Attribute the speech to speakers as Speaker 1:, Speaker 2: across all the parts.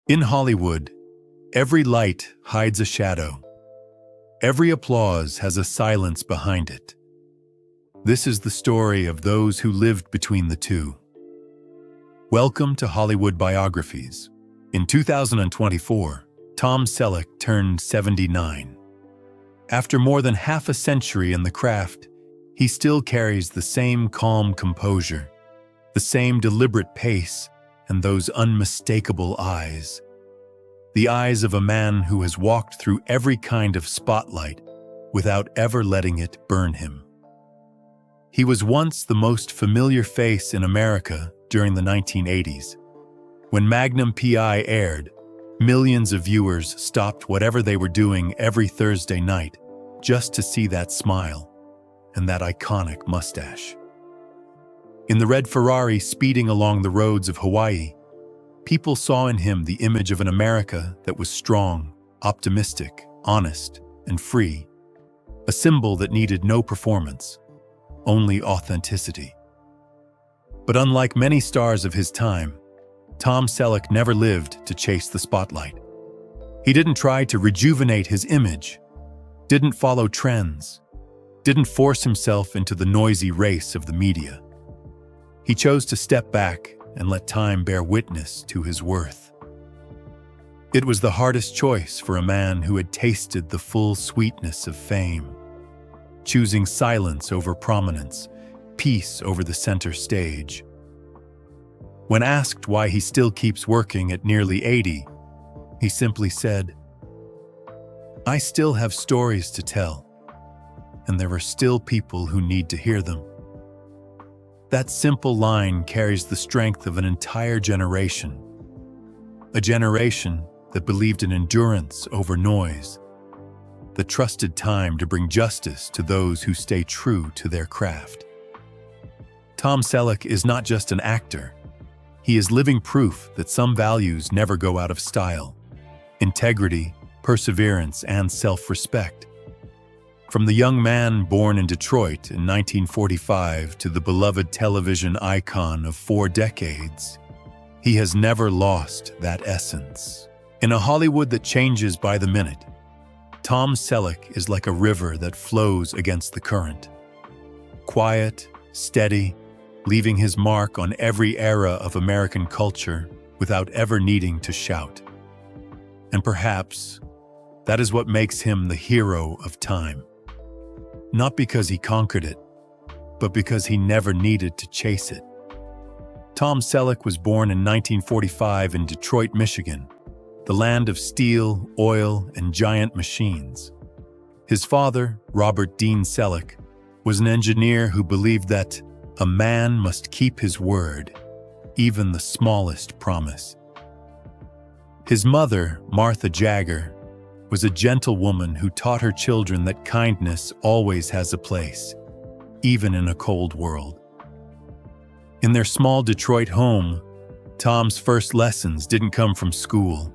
Speaker 1: In Hollywood, every light hides a shadow. Every applause has a silence behind it. This is the story of those who lived between the two. Welcome to Hollywood Biographies. In 2024, Tom Selleck turned 79. After more than half a century in the craft, he still carries the same calm composure, the same deliberate pace, and those unmistakable eyes. The eyes of a man who has walked through every kind of spotlight without ever letting it burn him. He was once the most familiar face in America during the 1980s. When Magnum P.I. aired, millions of viewers stopped whatever they were doing every Thursday night just to see that smile and that iconic mustache. In the red Ferrari speeding along the roads of Hawaii, people saw in him the image of an America that was strong, optimistic, honest, and free, a symbol that needed no performance, only authenticity. But unlike many stars of his time, Tom Selleck never lived to chase the spotlight. He didn't try to rejuvenate his image, didn't follow trends, didn't force himself into the noisy race of the media. He chose to step back and let time bear witness to his worth. It was the hardest choice for a man who had tasted the full sweetness of fame, choosing silence over prominence, peace over the center stage. When asked why he still keeps working at nearly 80, he simply said, "I still have stories to tell, and there are still people who need to hear them." That simple line carries the strength of an entire generation, a generation that believed in endurance over noise, that trusted time to bring justice to those who stay true to their craft. Tom Selleck is not just an actor. He is living proof that some values never go out of style: integrity, perseverance, and self-respect. From the young man born in Detroit in 1945 to the beloved television icon of 4 decades, he has never lost that essence. In a Hollywood that changes by the minute, Tom Selleck is like a river that flows against the current. Quiet, steady, leaving his mark on every era of American culture without ever needing to shout. And perhaps that is what makes him the hero of time. Not because he conquered it, but because he never needed to chase it. Tom Selleck was born in 1945 in Detroit, Michigan, the land of steel, oil, and giant machines. His father, Robert Dean Selleck, was an engineer who believed that a man must keep his word, even the smallest promise. His mother, Martha Jagger, was a gentle woman who taught her children that kindness always has a place, even in a cold world. In their small Detroit home, Tom's first lessons didn't come from school.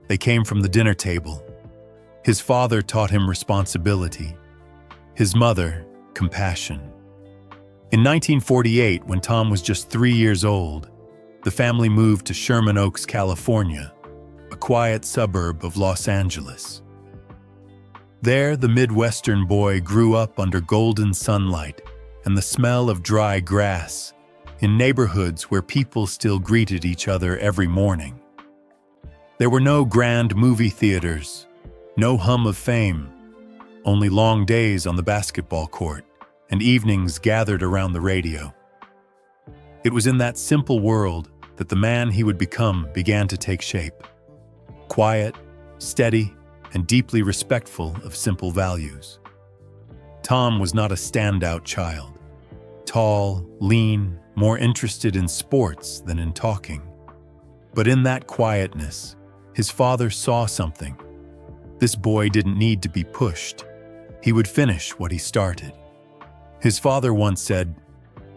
Speaker 1: They came from the dinner table. His father taught him responsibility. His mother, compassion. In 1948, when Tom was just 3 years old, the family moved to Sherman Oaks, California, a quiet suburb of Los Angeles. There, the Midwestern boy grew up under golden sunlight and the smell of dry grass, in neighborhoods where people still greeted each other every morning. There were no grand movie theaters, no hum of fame, only long days on the basketball court and evenings gathered around the radio. It was in that simple world that the man he would become began to take shape. Quiet, steady, and deeply respectful of simple values. Tom was not a standout child. Tall, lean, more interested in sports than in talking. But in that quietness, his father saw something. This boy didn't need to be pushed. He would finish what he started. His father once said,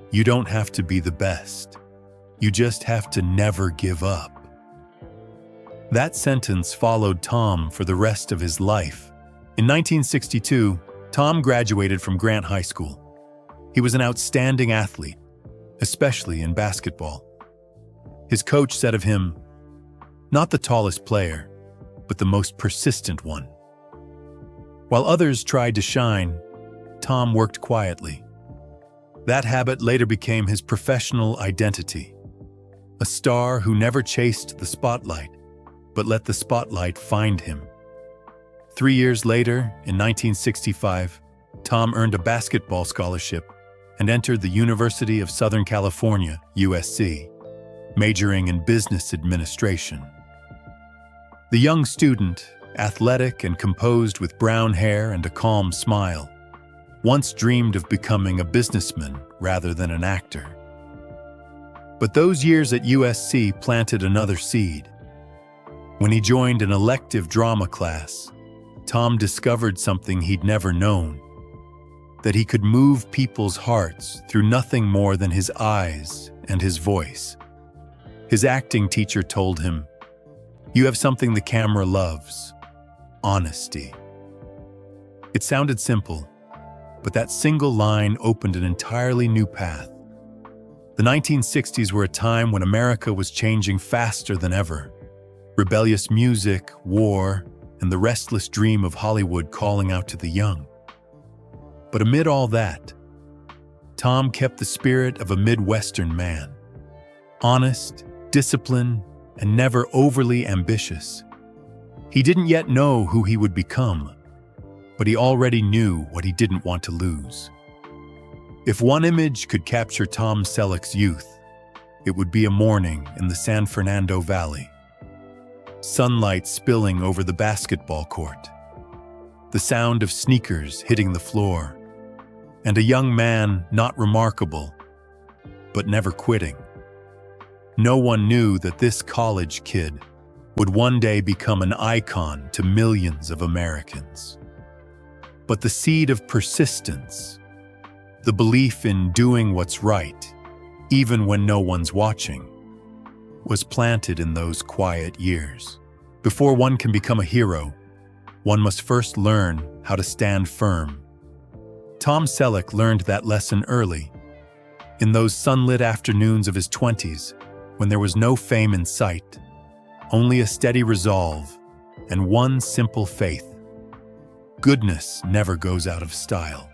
Speaker 1: "You don't have to be the best. You just have to never give up." That sentence followed Tom for the rest of his life. In 1962, Tom graduated from Grant High School. He was an outstanding athlete, especially in basketball. His coach said of him, Not the tallest player, but the most persistent one. While others tried to shine, Tom worked quietly. That habit later became his professional identity. A star who never chased the spotlight, but let the spotlight find him. 3 years later, in 1965, Tom earned a basketball scholarship and entered the University of Southern California, USC, majoring in business administration. The young student, athletic and composed with brown hair and a calm smile, once dreamed of becoming a businessman rather than an actor. But those years at USC planted another seed. When he joined an elective drama class, Tom discovered something he'd never known: that he could move people's hearts through nothing more than his eyes and his voice. His acting teacher told him, "You have something the camera loves: honesty." It sounded simple, but that single line opened an entirely new path. The 1960s were a time when America was changing faster than ever. Rebellious music, war, and the restless dream of Hollywood calling out to the young. But amid all that, Tom kept the spirit of a Midwestern man. Honest, disciplined, and never overly ambitious. He didn't yet know who he would become, but he already knew what he didn't want to lose. If one image could capture Tom Selleck's youth, it would be a morning in the San Fernando Valley. Sunlight spilling over the basketball court, the sound of sneakers hitting the floor, and a young man not remarkable, but never quitting. No one knew that this college kid would one day become an icon to millions of Americans. But the seed of persistence, the belief in doing what's right, even when no one's watching, was planted in those quiet years. Before one can become a hero, one must first learn how to stand firm. Tom Selleck learned that lesson early, in those sunlit afternoons of his 20s, when there was no fame in sight, only a steady resolve and one simple faith: goodness never goes out of style.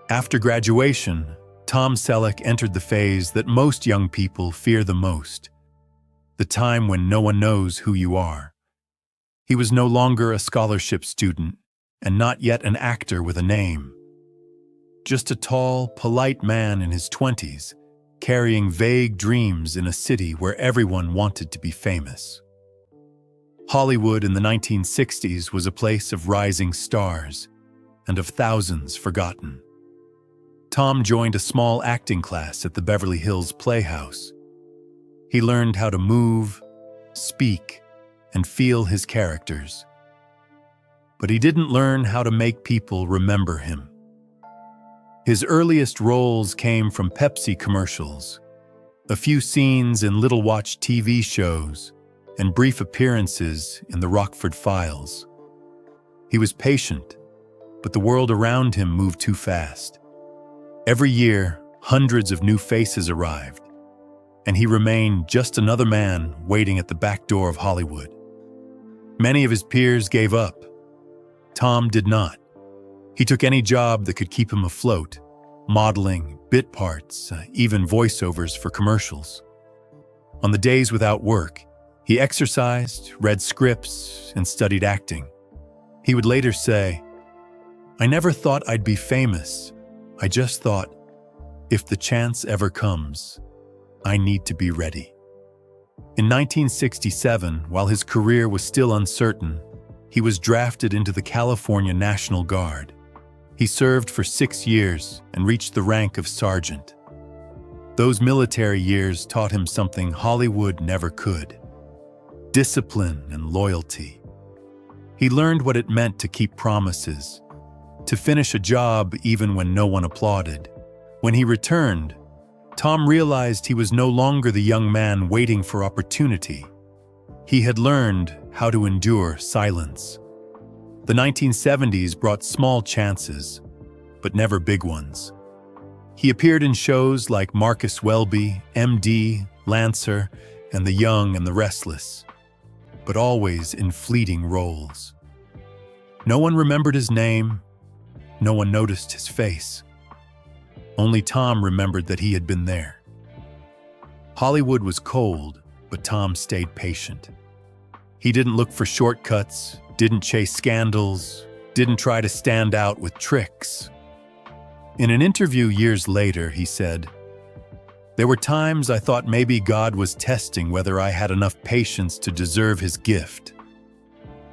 Speaker 1: After graduation, Tom Selleck entered the phase that most young people fear the most, the time when no one knows who you are. He was no longer a scholarship student, and not yet an actor with a name. Just a tall, polite man in his 20s, carrying vague dreams in a city where everyone wanted to be famous. Hollywood in the 1960s was a place of rising stars and of thousands forgotten. Tom joined a small acting class at the Beverly Hills Playhouse. He learned how to move, speak, and feel his characters. But he didn't learn how to make people remember him. His earliest roles came from Pepsi commercials, a few scenes in little-watched TV shows, and brief appearances in the Rockford Files. He was patient, but the world around him moved too fast. Every year, hundreds of new faces arrived, and he remained just another man waiting at the back door of Hollywood. Many of his peers gave up. Tom did not. He took any job that could keep him afloat: modeling, bit parts, even voiceovers for commercials. On the days without work, he exercised, read scripts, and studied acting. He would later say, "I never thought I'd be famous. I just thought, if the chance ever comes, I need to be ready." In 1967, while his career was still uncertain, he was drafted into the California National Guard. He served for 6 years and reached the rank of sergeant. Those military years taught him something Hollywood never could: discipline and loyalty. He learned what it meant to keep promises, to finish a job even when no one applauded. When he returned, Tom realized he was no longer the young man waiting for opportunity. He had learned how to endure silence. The 1970s brought small chances, but never big ones. He appeared in shows like Marcus Welby, MD, Lancer, and The Young and the Restless. but always in fleeting roles. No one remembered his name, no one noticed his face. Only Tom remembered that he had been there. Hollywood was cold, but Tom stayed patient. He didn't look for shortcuts, didn't chase scandals, didn't try to stand out with tricks. In an interview years later, he said, "There were times I thought maybe God was testing whether I had enough patience to deserve his gift."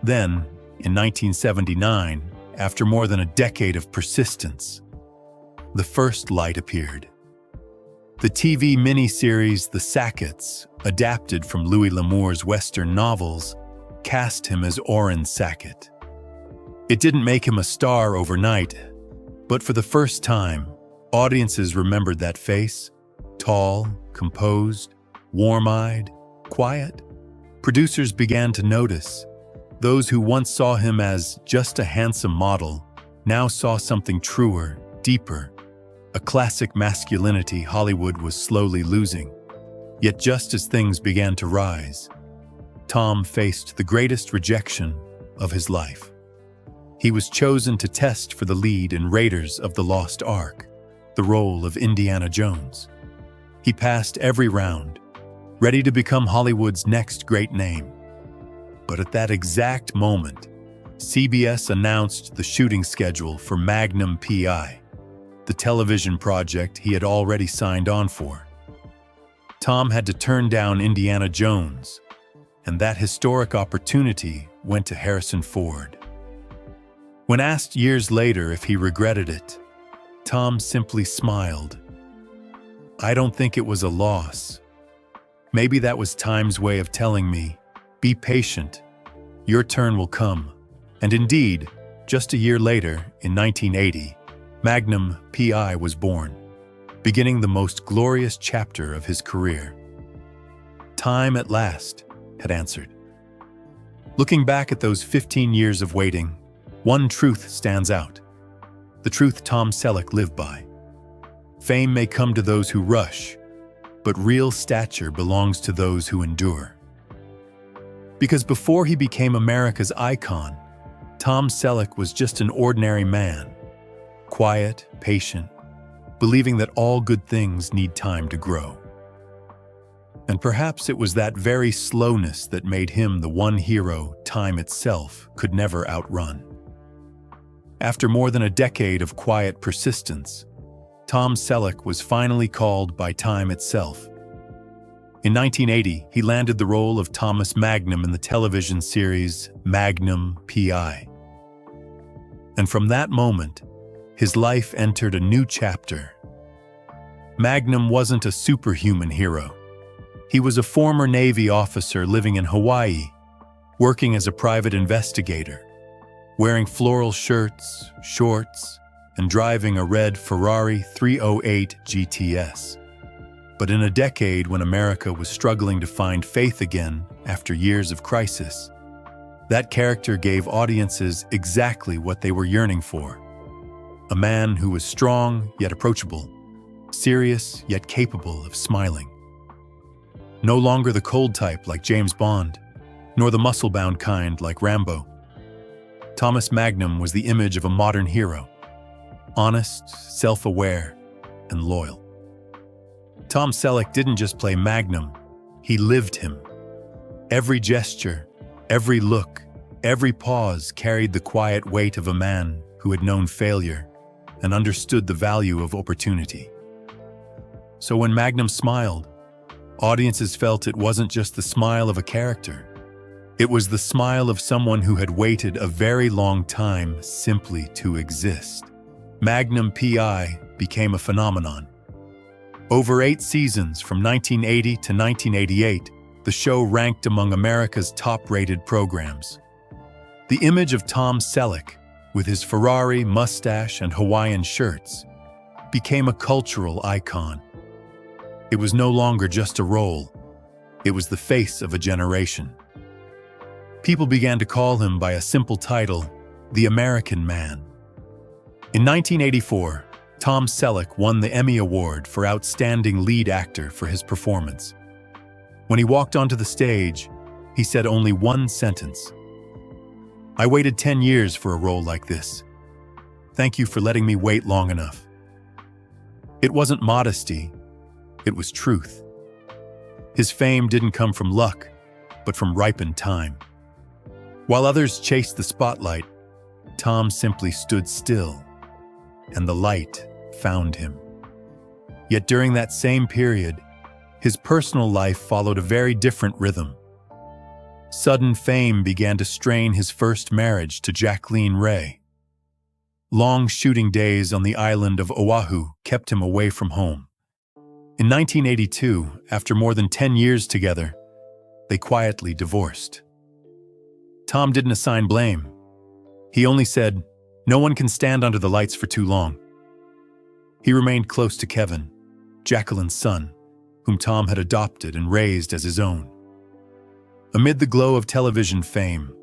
Speaker 1: Then, in 1979, after more than a decade of persistence, the first light appeared. The TV miniseries The Sacketts, adapted from Louis L'Amour's Western novels, cast him as Orrin Sackett. It didn't make him a star overnight, but for the first time, audiences remembered that face, tall, composed, warm-eyed, quiet. Producers began to notice. Those who once saw him as just a handsome model now saw something truer, deeper, a classic masculinity Hollywood was slowly losing. Yet just as things began to rise, Tom faced the greatest rejection of his life. He was chosen to test for the lead in Raiders of the Lost Ark, the role of Indiana Jones. He passed every round, ready to become Hollywood's next great name. But at that exact moment, CBS announced the shooting schedule for Magnum P.I., the television project he had already signed on for. Tom had to turn down Indiana Jones, and that historic opportunity went to Harrison Ford. When asked years later if he regretted it, Tom simply smiled. "I don't think it was a loss. Maybe that was time's way of telling me, be patient, your turn will come." And indeed, just a year later, in 1980, Magnum P.I. was born, beginning the most glorious chapter of his career. Time at last had answered. Looking back at those 15 years of waiting, one truth stands out. The truth Tom Selleck lived by. Fame may come to those who rush, but real stature belongs to those who endure. Because before he became America's icon, Tom Selleck was just an ordinary man, quiet, patient, believing that all good things need time to grow. And perhaps it was that very slowness that made him the one hero time itself could never outrun. After more than a decade of quiet persistence, Tom Selleck was finally called by time itself. In 1980, he landed the role of Thomas Magnum in the television series Magnum P.I. And from that moment, his life entered a new chapter. Magnum wasn't a superhuman hero. He was a former Navy officer living in Hawaii, working as a private investigator, wearing floral shirts, shorts, and driving a red Ferrari 308 GTS. But in a decade when America was struggling to find faith again after years of crisis, that character gave audiences exactly what they were yearning for. A man who was strong yet approachable, serious yet capable of smiling. No longer the cold type like James Bond, nor the muscle-bound kind like Rambo. Thomas Magnum was the image of a modern hero, honest, self-aware, and loyal. Tom Selleck didn't just play Magnum, he lived him. Every gesture, every look, every pause carried the quiet weight of a man who had known failure and understood the value of opportunity. So when Magnum smiled, audiences felt it wasn't just the smile of a character. It was the smile of someone who had waited a very long time simply to exist. Magnum P.I. became a phenomenon. Over 8 seasons from 1980 to 1988, the show ranked among America's top-rated programs. The image of Tom Selleck, with his Ferrari, mustache, and Hawaiian shirts, became a cultural icon. It was no longer just a role. It was the face of a generation. People began to call him by a simple title, the American Man. In 1984, Tom Selleck won the Emmy Award for Outstanding Lead Actor for his performance. When he walked onto the stage, he said only one sentence. "I waited 10 years for a role like this. Thank you for letting me wait long enough." It wasn't modesty, it was truth. His fame didn't come from luck, but from ripened time. While others chased the spotlight, Tom simply stood still, and the light found him. Yet during that same period, his personal life followed a very different rhythm. Sudden fame began to strain his first marriage to Jacqueline Ray. Long shooting days on the island of Oahu kept him away from home. In 1982, after more than 10 years together, they quietly divorced. Tom didn't assign blame. He only said, "No one can stand under the lights for too long." He remained close to Kevin, Jacqueline's son, whom Tom had adopted and raised as his own. Amid the glow of television fame,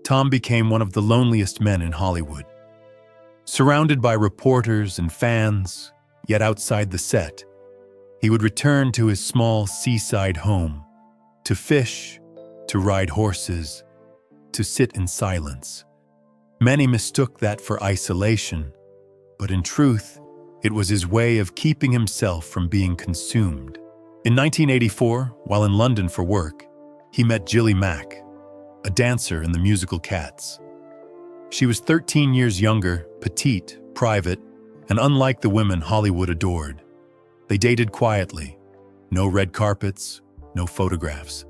Speaker 1: Tom became one of the loneliest men in Hollywood. Surrounded by reporters and fans, yet outside the set, he would return to his small seaside home, to fish, to ride horses, to sit in silence. Many mistook that for isolation, but in truth, it was his way of keeping himself from being consumed. In 1984, while in London for work, he met Gilly Mack, a dancer in the musical Cats. She was 13 years younger, petite, private, and unlike the women Hollywood adored. They dated quietly. No red carpets, no photographs.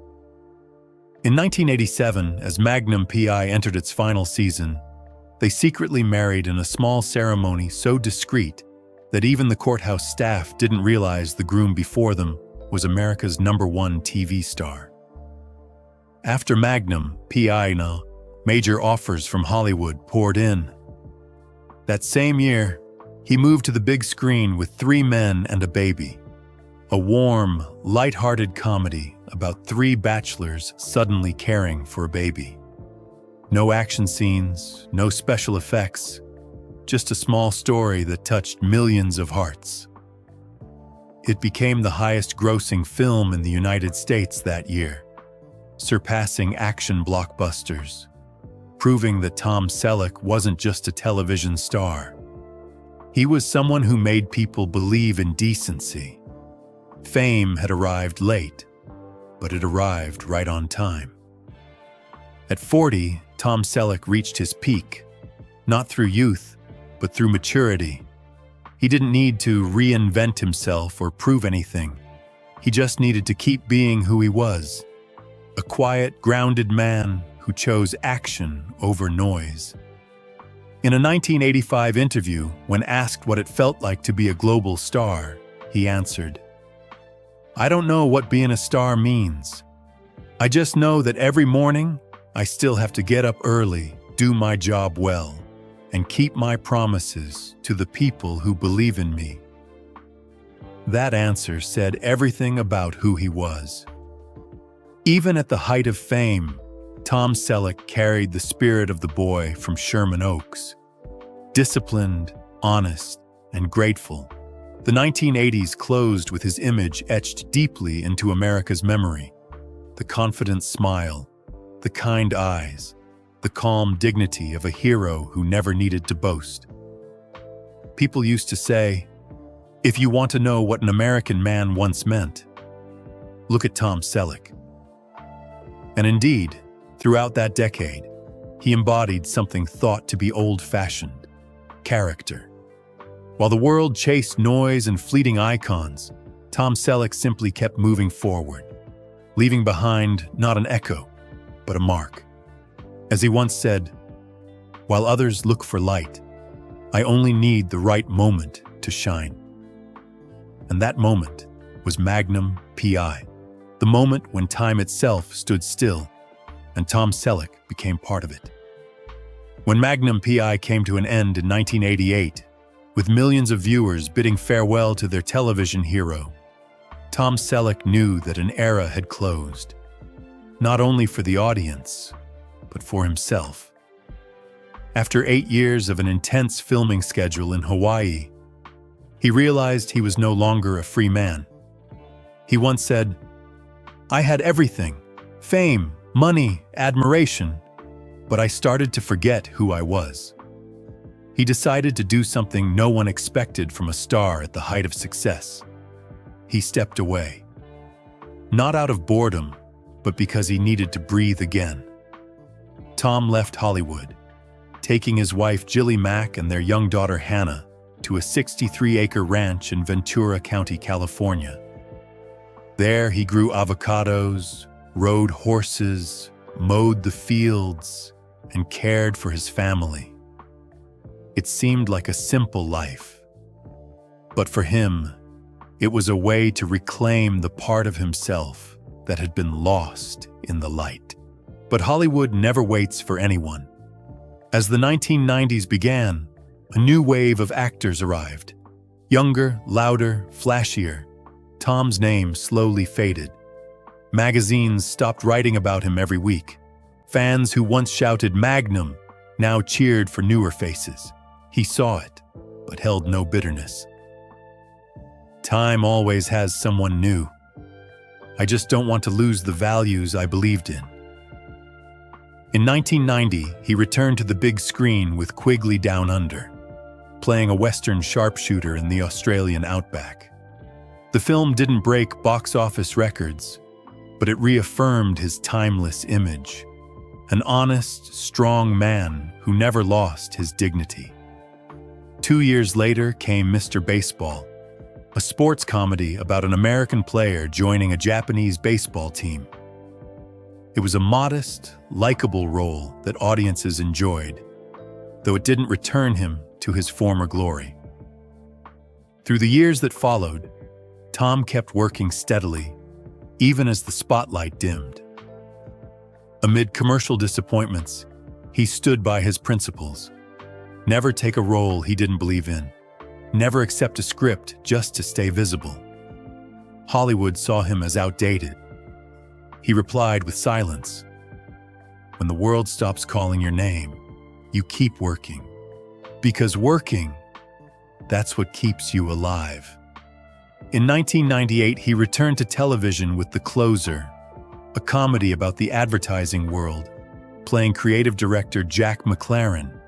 Speaker 1: In 1987, as Magnum P.I. entered its final season, they secretly married in a small ceremony so discreet that even the courthouse staff didn't realize the groom before them was America's #1 TV star. After Magnum P.I. major offers from Hollywood poured in. That same year, he moved to the big screen with 3 men and a baby. A warm, light-hearted comedy about 3 bachelors suddenly caring for a baby. No action scenes, no special effects, just a small story that touched millions of hearts. It became the highest-grossing film in the United States that year, surpassing action blockbusters, proving that Tom Selleck wasn't just a television star. He was someone who made people believe in decency. Fame had arrived late, but it arrived right on time. At 40, Tom Selleck reached his peak, not through youth, but through maturity. He didn't need to reinvent himself or prove anything. He just needed to keep being who he was, a quiet, grounded man who chose action over noise. In a 1985 interview, when asked what it felt like to be a global star, he answered, "I don't know what being a star means. I just know that every morning, I still have to get up early, do my job well, and keep my promises to the people who believe in me." That answer said everything about who he was. Even at the height of fame, Tom Selleck carried the spirit of the boy from Sherman Oaks. Disciplined, honest, and grateful, the 1980s closed with his image etched deeply into America's memory. The confident smile, the kind eyes, the calm dignity of a hero who never needed to boast. People used to say, if you want to know what an American man once meant, look at Tom Selleck. And indeed, throughout that decade, he embodied something thought to be old-fashioned: character. While the world chased noise and fleeting icons, Tom Selleck simply kept moving forward, leaving behind not an echo, but a mark. As he once said, "While others look for light, I only need the right moment to shine." And that moment was Magnum P.I., the moment when time itself stood still, and Tom Selleck became part of it. When Magnum P.I. came to an end in 1988, with millions of viewers bidding farewell to their television hero, Tom Selleck knew that an era had closed, not only for the audience, but for himself. After 8 years of an intense filming schedule in Hawaii, he realized he was no longer a free man. He once said, "I had everything: fame, money, admiration, but I started to forget who I was. He decided to do something no one expected from a star at the height of success. He stepped away. Not out of boredom, but because he needed to breathe again. Tom left Hollywood, taking his wife Jilly Mack and their young daughter Hannah to a 63-acre ranch in Ventura County, California. There he grew avocados, rode horses, mowed the fields, and cared for his family. It seemed like a simple life. But for him, it was a way to reclaim the part of himself that had been lost in the light. But Hollywood never waits for anyone. As the 1990s began, a new wave of actors arrived. Younger, louder, flashier, Tom's name slowly faded. Magazines stopped writing about him every week. Fans who once shouted Magnum now cheered for newer faces. He saw it, but held no bitterness. Time always has someone new. I just don't want to lose the values I believed in. In 1990, he returned to the big screen with Quigley Down Under, playing a Western sharpshooter in the Australian outback. The film didn't break box office records, but it reaffirmed his timeless image, an honest, strong man who never lost his dignity. 2 years later came Mr. Baseball, a sports comedy about an American player joining a Japanese baseball team. It was a modest, likable role that audiences enjoyed, though it didn't return him to his former glory. Through the years that followed, Tom kept working steadily, even as the spotlight dimmed. Amid commercial disappointments, he stood by his principles. Never take a role he didn't believe in. Never accept a script just to stay visible. Hollywood saw him as outdated. He replied with silence. When the world stops calling your name, you keep working. Because working, that's what keeps you alive. In 1998, he returned to television with The Closer, a comedy about the advertising world, playing creative director Jack McLaren,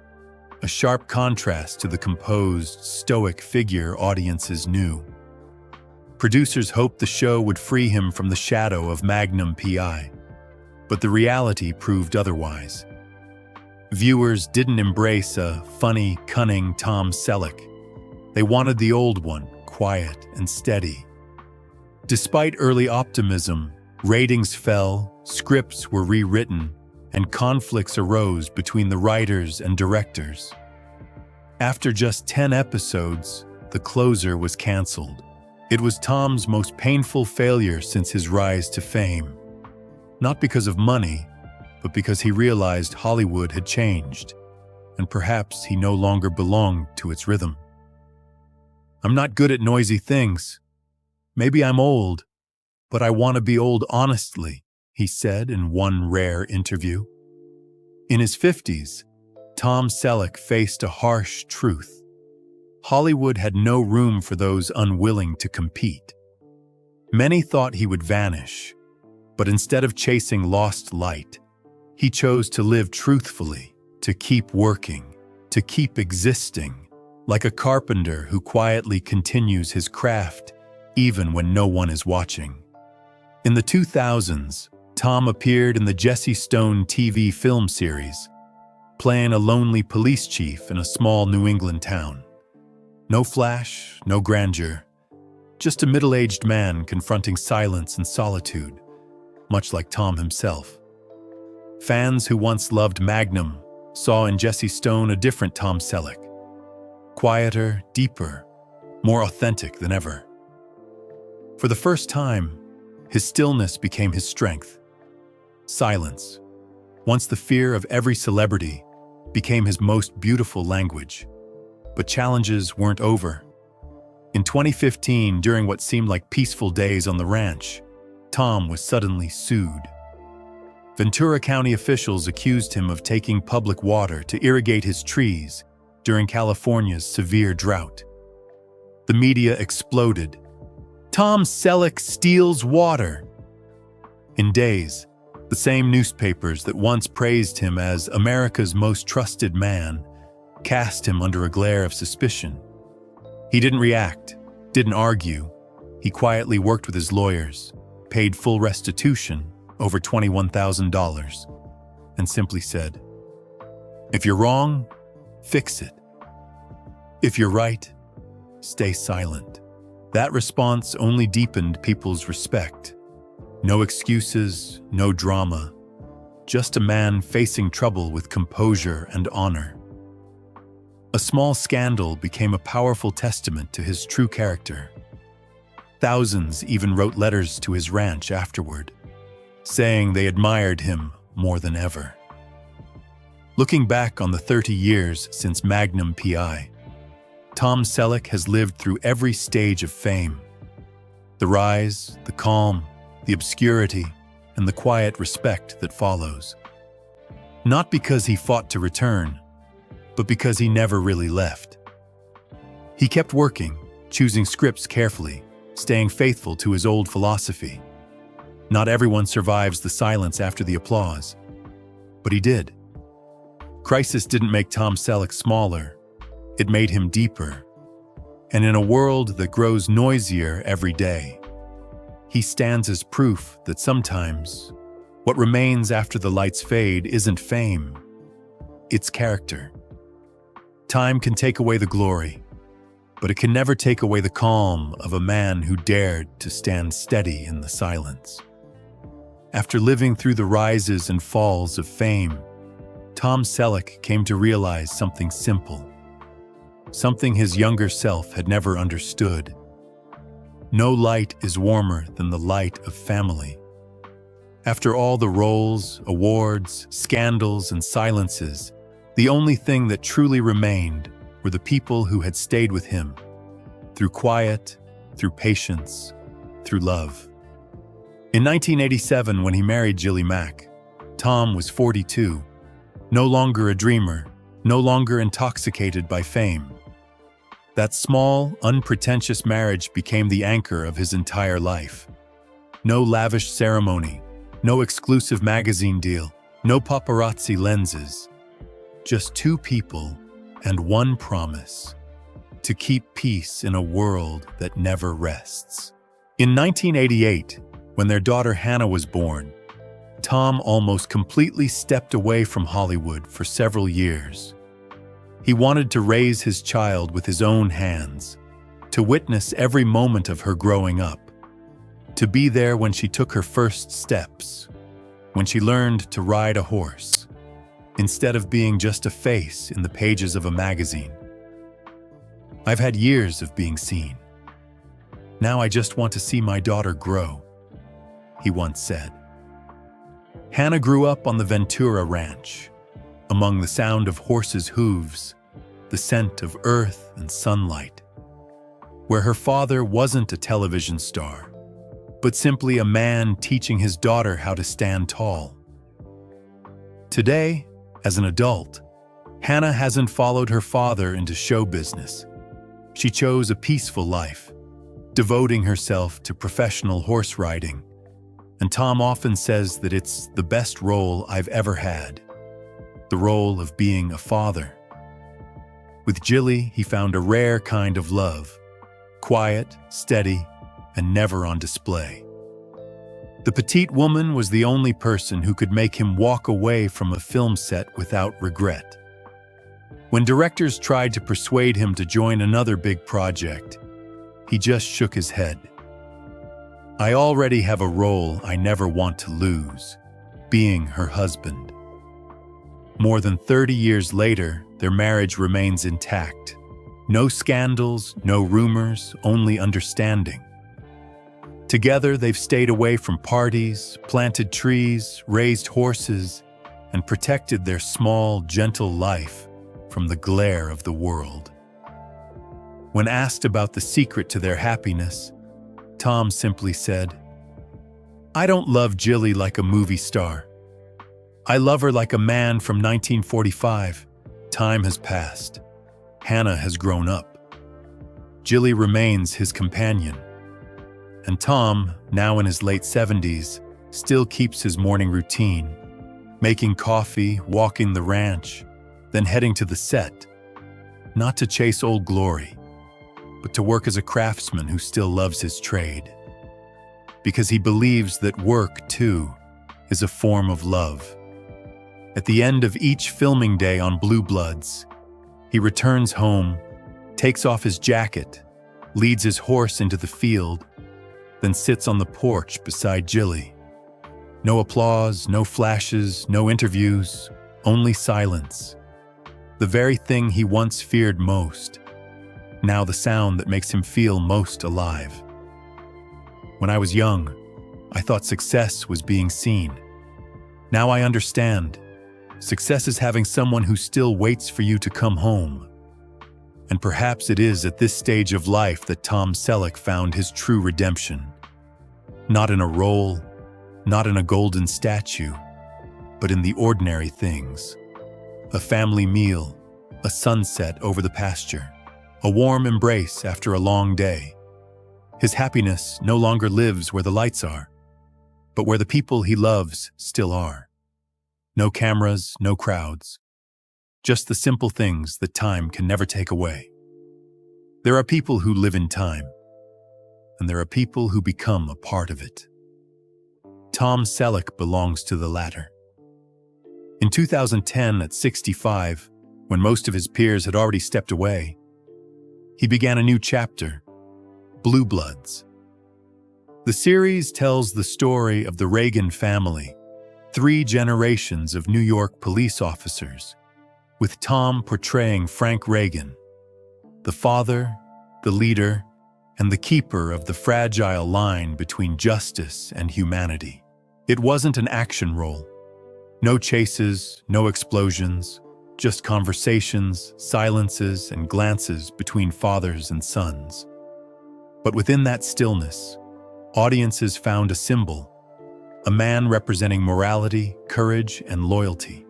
Speaker 1: a sharp contrast to the composed, stoic figure audiences knew. Producers hoped the show would free him from the shadow of Magnum P.I, but the reality proved otherwise. Viewers didn't embrace a funny, cunning Tom Selleck. They wanted the old one, quiet and steady. Despite early optimism, ratings fell, scripts were rewritten, and conflicts arose between the writers and directors. After just 10 episodes, The Closer was canceled. It was Tom's most painful failure since his rise to fame. Not because of money, but because he realized Hollywood had changed, and perhaps he no longer belonged to its rhythm. I'm not good at noisy things. Maybe I'm old, but I want to be old honestly, he said in one rare interview. In his 50s, Tom Selleck faced a harsh truth. Hollywood had no room for those unwilling to compete. Many thought he would vanish, but instead of chasing lost light, he chose to live truthfully, to keep working, to keep existing, like a carpenter who quietly continues his craft even when no one is watching. In the 2000s, Tom appeared in the Jesse Stone TV film series, playing a lonely police chief in a small New England town. No flash, no grandeur, just a middle-aged man confronting silence and solitude, much like Tom himself. Fans who once loved Magnum saw in Jesse Stone a different Tom Selleck, quieter, deeper, more authentic than ever. For the first time, his stillness became his strength. Silence, once the fear of every celebrity, became his most beautiful language. But challenges weren't over. In 2015, during what seemed like peaceful days on the ranch, Tom was suddenly sued. Ventura County officials accused him of taking public water to irrigate his trees during California's severe drought. The media exploded. Tom Selleck steals water. In days, The same newspapers that once praised him as America's most trusted man cast him under a glare of suspicion. He didn't react, didn't argue. He quietly worked with his lawyers, paid full restitution, over $21,000, and simply said, "If you're wrong, fix it. If you're right, stay silent." That response only deepened people's respect. No excuses, no drama, just a man facing trouble with composure and honor. A small scandal became a powerful testament to his true character. Thousands even wrote letters to his ranch afterward, saying they admired him more than ever. Looking back on the 30 years since Magnum P.I., Tom Selleck has lived through every stage of fame. The rise, the calm, the obscurity, and the quiet respect that follows. Not because he fought to return, but because he never really left. He kept working, choosing scripts carefully, staying faithful to his old philosophy. Not everyone survives the silence after the applause, but he did. Crisis didn't make Tom Selleck smaller, it made him deeper. And in a world that grows noisier every day, he stands as proof that sometimes what remains after the lights fade isn't fame, it's character. Time can take away the glory, but it can never take away the calm of a man who dared to stand steady in the silence. After living through the rises and falls of fame, Tom Selleck came to realize something simple, something his younger self had never understood. No light is warmer than the light of family. After all the roles, awards, scandals, and silences, the only thing that truly remained were the people who had stayed with him, through quiet, through patience, through love. In 1987, when he married Jillie Mack, Tom was 42, no longer a dreamer, no longer intoxicated by fame. That small, unpretentious marriage became the anchor of his entire life. No lavish ceremony, no exclusive magazine deal, no paparazzi lenses. Just two people and one promise: to keep peace in a world that never rests. In 1988, when their daughter Hannah was born, Tom almost completely stepped away from Hollywood for several years. He wanted to raise his child with his own hands, to witness every moment of her growing up, to be there when she took her first steps, when she learned to ride a horse, instead of being just a face in the pages of a magazine. "I've had years of being seen. Now I just want to see my daughter grow," he once said. Hannah grew up on the Ventura Ranch, among the sound of horses' hooves, the scent of earth and sunlight, where her father wasn't a television star, but simply a man teaching his daughter how to stand tall. Today, as an adult, Hannah hasn't followed her father into show business. She chose a peaceful life, devoting herself to professional horse riding, and Tom often says that it's the best role I've ever had, the role of being a father. With Jillie, he found a rare kind of love, quiet, steady, and never on display. The petite woman was the only person who could make him walk away from a film set without regret. When directors tried to persuade him to join another big project, he just shook his head. "I already have a role I never want to lose, being her husband." More than 30 years later, their marriage remains intact. No scandals, no rumors, only understanding. Together, they've stayed away from parties, planted trees, raised horses, and protected their small, gentle life from the glare of the world. When asked about the secret to their happiness, Tom simply said, "I don't love Jillie like a movie star. I love her like a man from 1945. Time has passed. Hannah has grown up. Jillie remains his companion. And Tom, now in his late 70s, still keeps his morning routine, making coffee, walking the ranch, then heading to the set, not to chase old glory, but to work as a craftsman who still loves his trade. Because he believes that work, too, is a form of love. At the end of each filming day on Blue Bloods, he returns home, takes off his jacket, leads his horse into the field, then sits on the porch beside Jilly. No applause, no flashes, no interviews, only silence. The very thing he once feared most, now the sound that makes him feel most alive. When I was young, I thought success was being seen. Now I understand. Success is having someone who still waits for you to come home. And perhaps it is at this stage of life that Tom Selleck found his true redemption. Not in a role, not in a golden statue, but in the ordinary things. A family meal, a sunset over the pasture, a warm embrace after a long day. His happiness no longer lives where the lights are, but where the people he loves still are. No cameras, no crowds. Just the simple things that time can never take away. There are people who live in time, and there are people who become a part of it. Tom Selleck belongs to the latter. In 2010, at 65, when most of his peers had already stepped away, he began a new chapter, Blue Bloods. The series tells the story of the Reagan family, 3 generations of New York police officers, with Tom portraying Frank Reagan, the father, the leader, and the keeper of the fragile line between justice and humanity. It wasn't an action role. No chases, no explosions, just conversations, silences, and glances between fathers and sons. But within that stillness, audiences found a symbol, a man representing morality, courage, and loyalty.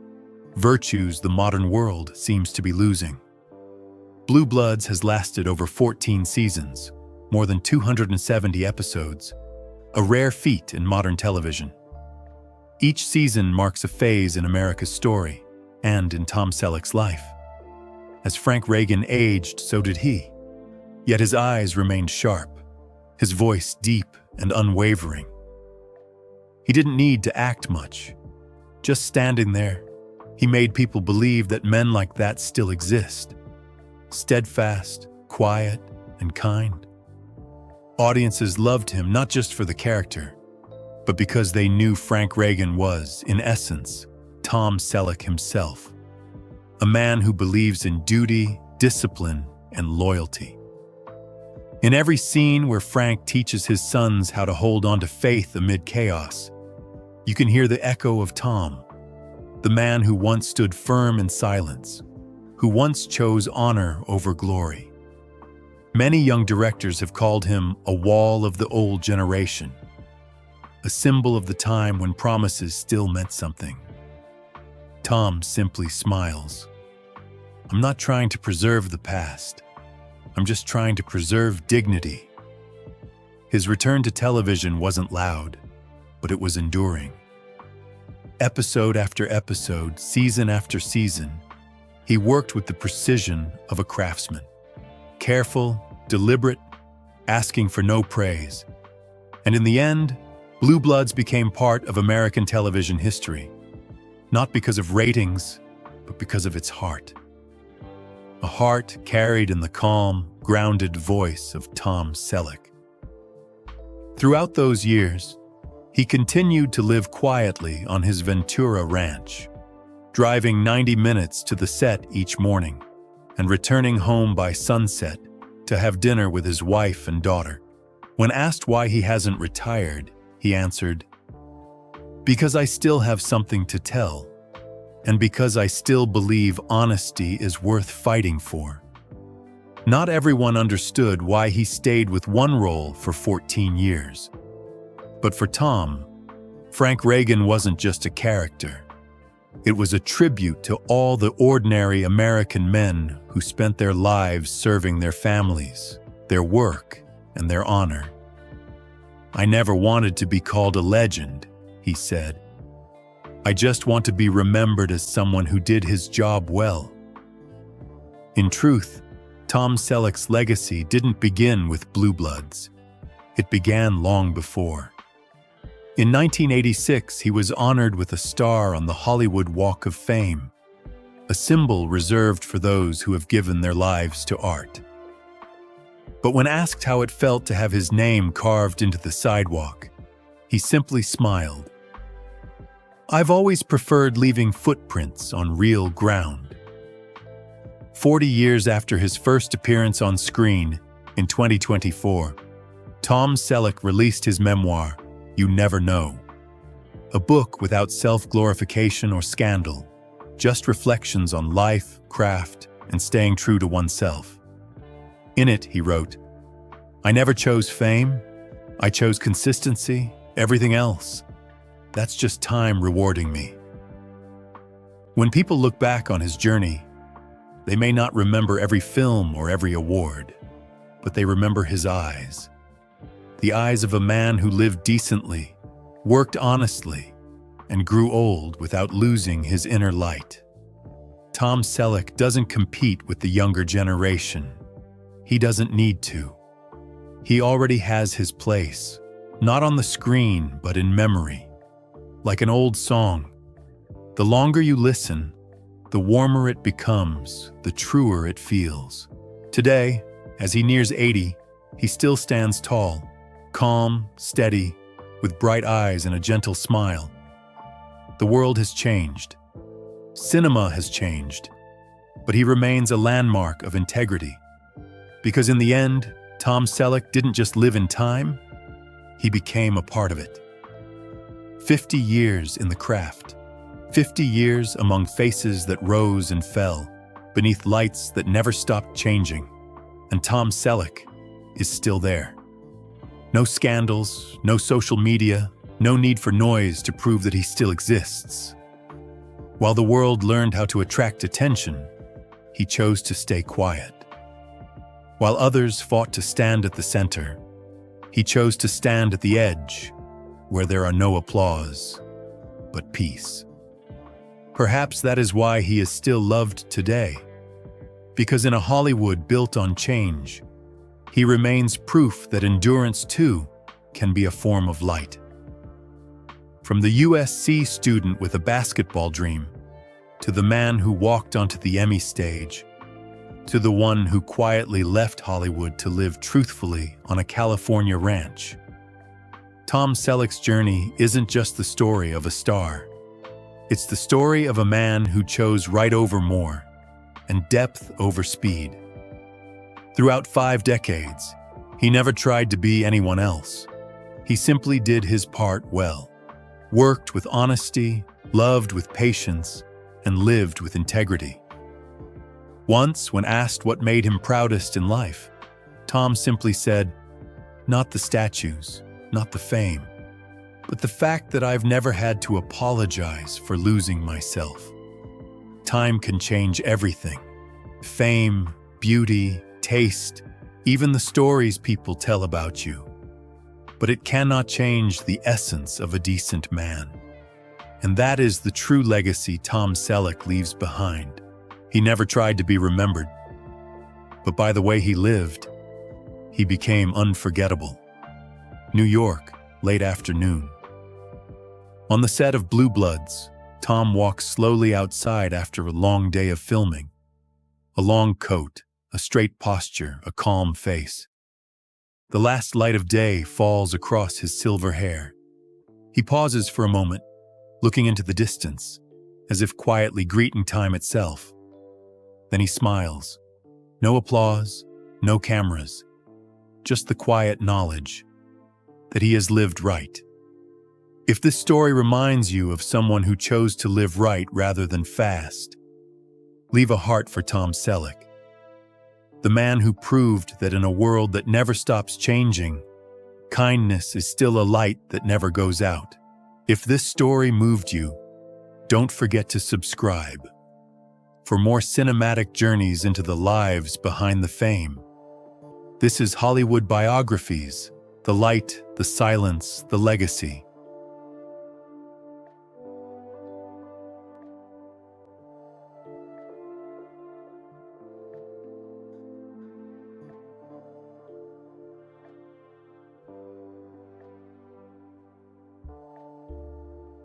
Speaker 1: Virtues the modern world seems to be losing. Blue Bloods has lasted over 14 seasons, more than 270 episodes, a rare feat in modern television. Each season marks a phase in America's story, and in Tom Selleck's life. As Frank Reagan aged, so did he. Yet his eyes remained sharp, his voice deep and unwavering. He didn't need to act much. Just standing there, he made people believe that men like that still exist. Steadfast, quiet, and kind. Audiences loved him not just for the character, but because they knew Frank Reagan was, in essence, Tom Selleck himself. A man who believes in duty, discipline, and loyalty. In every scene where Frank teaches his sons how to hold on to faith amid chaos, you can hear the echo of Tom, the man who once stood firm in silence, who once chose honor over glory. Many young directors have called him a wall of the old generation, a symbol of the time when promises still meant something. Tom simply smiles. I'm not trying to preserve the past. I'm just trying to preserve dignity. His return to television wasn't loud, but it was enduring. Episode after episode, season after season, he worked with the precision of a craftsman. Careful, deliberate, asking for no praise. And in the end, Blue Bloods became part of American television history. Not because of ratings, but because of its heart. A heart carried in the calm, grounded voice of Tom Selleck. Throughout those years, he continued to live quietly on his Ventura ranch, driving 90 minutes to the set each morning and returning home by sunset to have dinner with his wife and daughter. When asked why he hasn't retired, he answered, "Because I still have something to tell, and because I still believe honesty is worth fighting for." Not everyone understood why he stayed with one role for 14 years. But for Tom, Frank Reagan wasn't just a character. It was a tribute to all the ordinary American men who spent their lives serving their families, their work, and their honor. "I never wanted to be called a legend," he said. "I just want to be remembered as someone who did his job well." In truth, Tom Selleck's legacy didn't begin with Blue Bloods. It began long before. In 1986, he was honored with a star on the Hollywood Walk of Fame, a symbol reserved for those who have given their lives to art. But when asked how it felt to have his name carved into the sidewalk, he simply smiled. "I've always preferred leaving footprints on real ground." 40 years after his first appearance on screen, in 2024, Tom Selleck released his memoir, You Never Know. A book without self-glorification or scandal, just reflections on life, craft, and staying true to oneself. In it, he wrote, "I never chose fame. I chose consistency, everything else. That's just time rewarding me." When people look back on his journey, they may not remember every film or every award, but they remember his eyes. The eyes of a man who lived decently, worked honestly, and grew old without losing his inner light. Tom Selleck doesn't compete with the younger generation. He doesn't need to. He already has his place, not on the screen, but in memory. Like an old song, the longer you listen, the warmer it becomes, the truer it feels. Today, as he nears 80, he still stands tall, calm, steady, with bright eyes and a gentle smile. The world has changed. Cinema has changed. But he remains a landmark of integrity. Because in the end, Tom Selleck didn't just live in time, he became a part of it. 50 years in the craft. 50 years among faces that rose and fell, beneath lights that never stopped changing. And Tom Selleck is still there. No scandals, no social media, no need for noise to prove that he still exists. While the world learned how to attract attention, he chose to stay quiet. While others fought to stand at the center, he chose to stand at the edge, where there are no applause, but peace. Perhaps that is why he is still loved today. Because in a Hollywood built on change, he remains proof that endurance, too, can be a form of light. From the USC student with a basketball dream, to the man who walked onto the Emmy stage, to the one who quietly left Hollywood to live truthfully on a California ranch, Tom Selleck's journey isn't just the story of a star. It's the story of a man who chose right over more, and depth over speed. Throughout 5 decades, he never tried to be anyone else. He simply did his part well, worked with honesty, loved with patience, and lived with integrity. Once, when asked what made him proudest in life, Tom simply said, "Not the statues, not the fame, but the fact that I've never had to apologize for losing myself." Time can change everything. Fame, beauty, taste, even the stories people tell about you. But it cannot change the essence of a decent man. And that is the true legacy Tom Selleck leaves behind. He never tried to be remembered, but by the way he lived, he became unforgettable. New York, late afternoon. On the set of Blue Bloods, Tom walks slowly outside after a long day of filming. A long coat, a straight posture, a calm face. The last light of day falls across his silver hair. He pauses for a moment, looking into the distance, as if quietly greeting time itself. Then he smiles. No applause, no cameras, just the quiet knowledge that he has lived right. If this story reminds you of someone who chose to live right rather than fast, leave a heart for Tom Selleck. The man who proved that in a world that never stops changing, kindness is still a light that never goes out. If this story moved you, don't forget to subscribe for more cinematic journeys into the lives behind the fame. This is Hollywood Biographies, the light, the silence, the legacy.